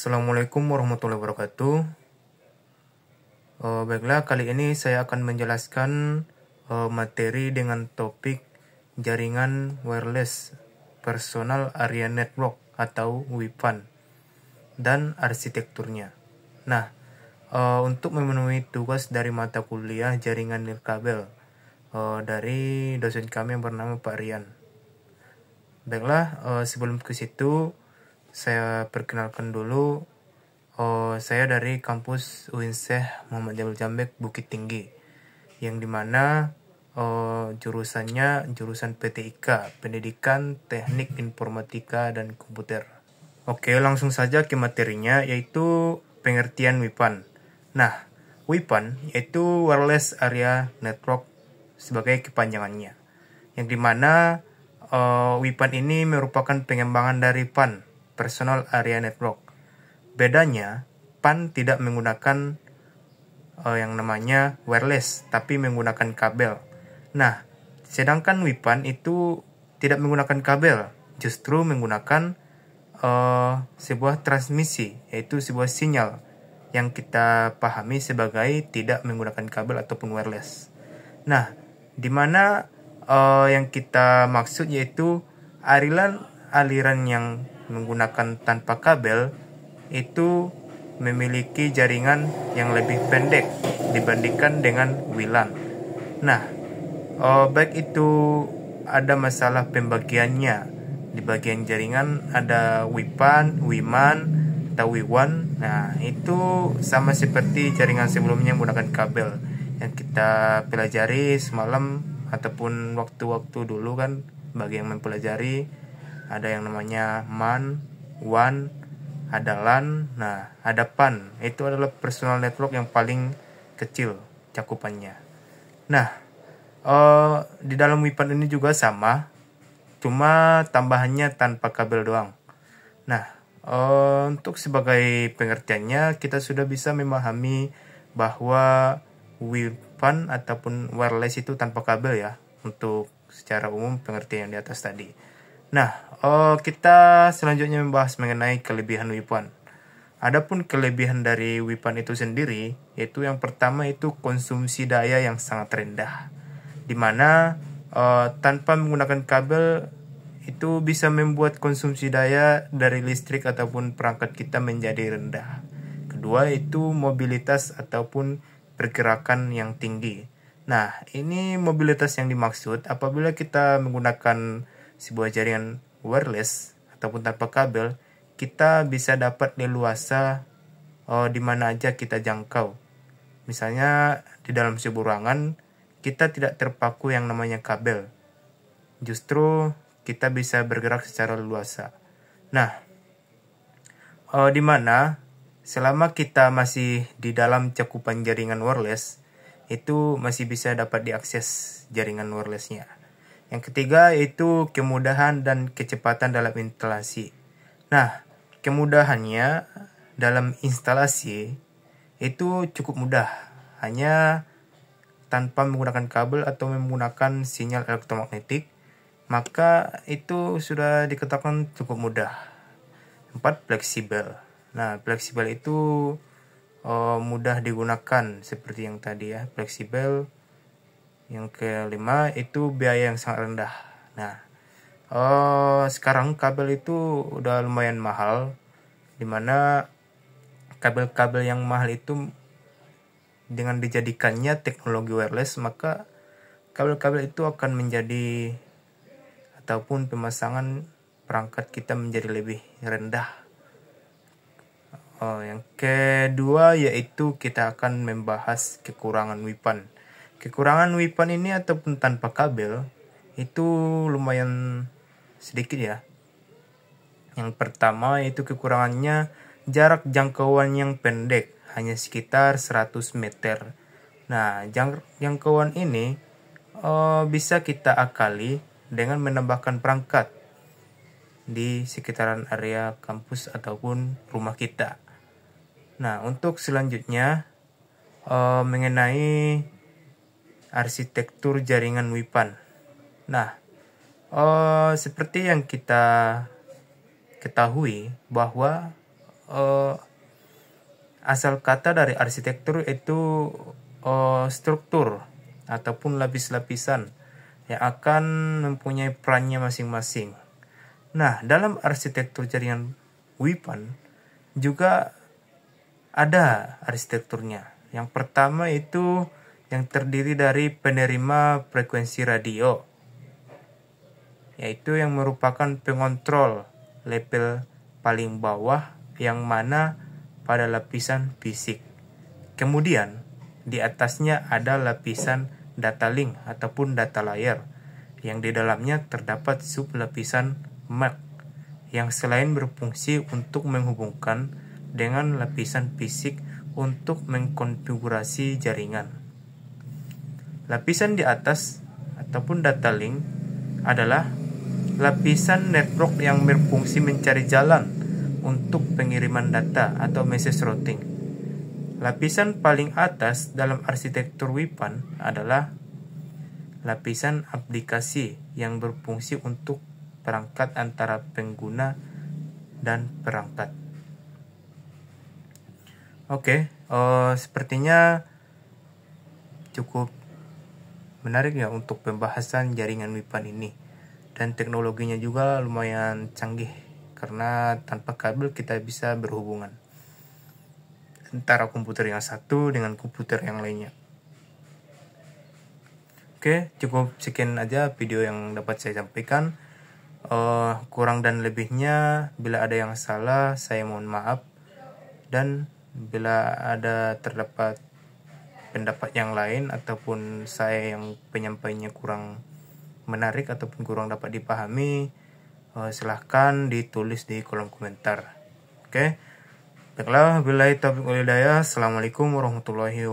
Assalamualaikum warahmatullahi wabarakatuh. Baiklah, kali ini saya akan menjelaskan materi dengan topik jaringan wireless personal area network atau WIPAN dan arsitekturnya. Nah, untuk memenuhi tugas dari mata kuliah jaringan nirkabel dari dosen kami yang bernama Pak Rian. Baiklah, sebelum ke situ saya perkenalkan dulu. Saya dari kampus UINSEH Muhammad Jamil Jambek Bukit Tinggi, yang dimana jurusannya jurusan PTIK, Pendidikan Teknik Informatika dan Komputer. Oke, langsung saja ke materinya, yaitu pengertian WIPAN. Nah, WIPAN yaitu Wireless Area Network sebagai kepanjangannya, yang dimana WIPAN ini merupakan pengembangan dari PAN, Personal Area Network. Bedanya, PAN tidak menggunakan yang namanya wireless, tapi menggunakan kabel. Nah, sedangkan WIPAN itu tidak menggunakan kabel, justru menggunakan sebuah transmisi, yaitu sebuah sinyal yang kita pahami sebagai tidak menggunakan kabel ataupun wireless. Nah, di mana yang kita maksud yaitu aliran yang menggunakan tanpa kabel itu memiliki jaringan yang lebih pendek dibandingkan dengan WLAN. Nah, baik itu ada masalah pembagiannya. Di bagian jaringan ada WIPAN, WIMAN, atau WIWAN. Nah, itu sama seperti jaringan sebelumnya menggunakan kabel yang kita pelajari semalam ataupun waktu-waktu dulu kan. Bagi yang mempelajari, ada yang namanya MAN, WAN, ada LAN, nah ada PAN. Itu adalah personal network yang paling kecil cakupannya. Nah, di dalam WIPAN ini juga sama, cuma tambahannya tanpa kabel doang. Nah, untuk sebagai pengertiannya, kita sudah bisa memahami bahwa WIPAN ataupun wireless itu tanpa kabel ya, untuk secara umum pengertian yang di atas tadi. Nah, kita selanjutnya membahas mengenai kelebihan WIPAN. Adapun kelebihan dari WIPAN itu sendiri, yaitu yang pertama itu konsumsi daya yang sangat rendah, dimana tanpa menggunakan kabel itu bisa membuat konsumsi daya dari listrik ataupun perangkat kita menjadi rendah. Kedua itu mobilitas ataupun pergerakan yang tinggi. Nah, ini mobilitas yang dimaksud apabila kita menggunakan sebuah jaringan wireless ataupun tanpa kabel, kita bisa dapat leluasa di mana aja kita jangkau. Misalnya di dalam sebuah ruangan, kita tidak terpaku yang namanya kabel. Justru kita bisa bergerak secara leluasa. Nah, di mana selama kita masih di dalam cakupan jaringan wireless, itu masih bisa dapat diakses jaringan wirelessnya. Yang ketiga yaitu kemudahan dan kecepatan dalam instalasi. Nah, kemudahannya dalam instalasi itu cukup mudah, hanya tanpa menggunakan kabel atau menggunakan sinyal elektromagnetik, maka itu sudah dikatakan cukup mudah. 4. Fleksibel. Nah, fleksibel itu mudah digunakan seperti yang tadi ya, fleksibel. Yang kelima itu biaya yang sangat rendah. Nah, sekarang kabel itu udah lumayan mahal, dimana kabel-kabel yang mahal itu dengan dijadikannya teknologi wireless, maka kabel-kabel itu akan menjadi ataupun pemasangan perangkat kita menjadi lebih rendah. Yang kedua yaitu kita akan membahas kekurangan WIPAN. Kekurangan WIPAN ini ataupun tanpa kabel itu lumayan sedikit ya. Yang pertama yaitu kekurangannya jarak jangkauan yang pendek, hanya sekitar 100 meter. Nah, jangkauan ini bisa kita akali dengan menambahkan perangkat di sekitaran area kampus ataupun rumah kita. Nah, untuk selanjutnya mengenai arsitektur jaringan WIPAN. Nah, seperti yang kita ketahui bahwa asal kata dari arsitektur itu struktur ataupun lapis-lapisan yang akan mempunyai perannya masing-masing. Nah, dalam arsitektur jaringan WIPAN juga ada arsitekturnya. Yang pertama itu yang terdiri dari penerima frekuensi radio, yaitu yang merupakan pengontrol level paling bawah yang mana pada lapisan fisik. Kemudian di atasnya ada lapisan data link ataupun data layer yang di dalamnya terdapat sub lapisan MAC yang selain berfungsi untuk menghubungkan dengan lapisan fisik untuk mengkonfigurasi jaringan. Lapisan di atas ataupun data link adalah lapisan network yang berfungsi mencari jalan untuk pengiriman data atau message routing. Lapisan paling atas dalam arsitektur WIPAN adalah lapisan aplikasi yang berfungsi untuk perangkat antara pengguna dan perangkat. Oke, sepertinya cukup menarik ya untuk pembahasan jaringan WIPAN ini. Dan teknologinya juga lumayan canggih karena tanpa kabel kita bisa berhubungan antara komputer yang satu dengan komputer yang lainnya. Oke, cukup sekian aja video yang dapat saya sampaikan. Kurang dan lebihnya bila ada yang salah saya mohon maaf, dan bila ada terdapat pendapat yang lain ataupun saya yang penyampaiannya kurang menarik ataupun kurang dapat dipahami, silahkan ditulis di kolom komentar. Oke. Baiklah, billahi taufiq wal hidayah. Assalamualaikum warahmatullahi wabarakatuh.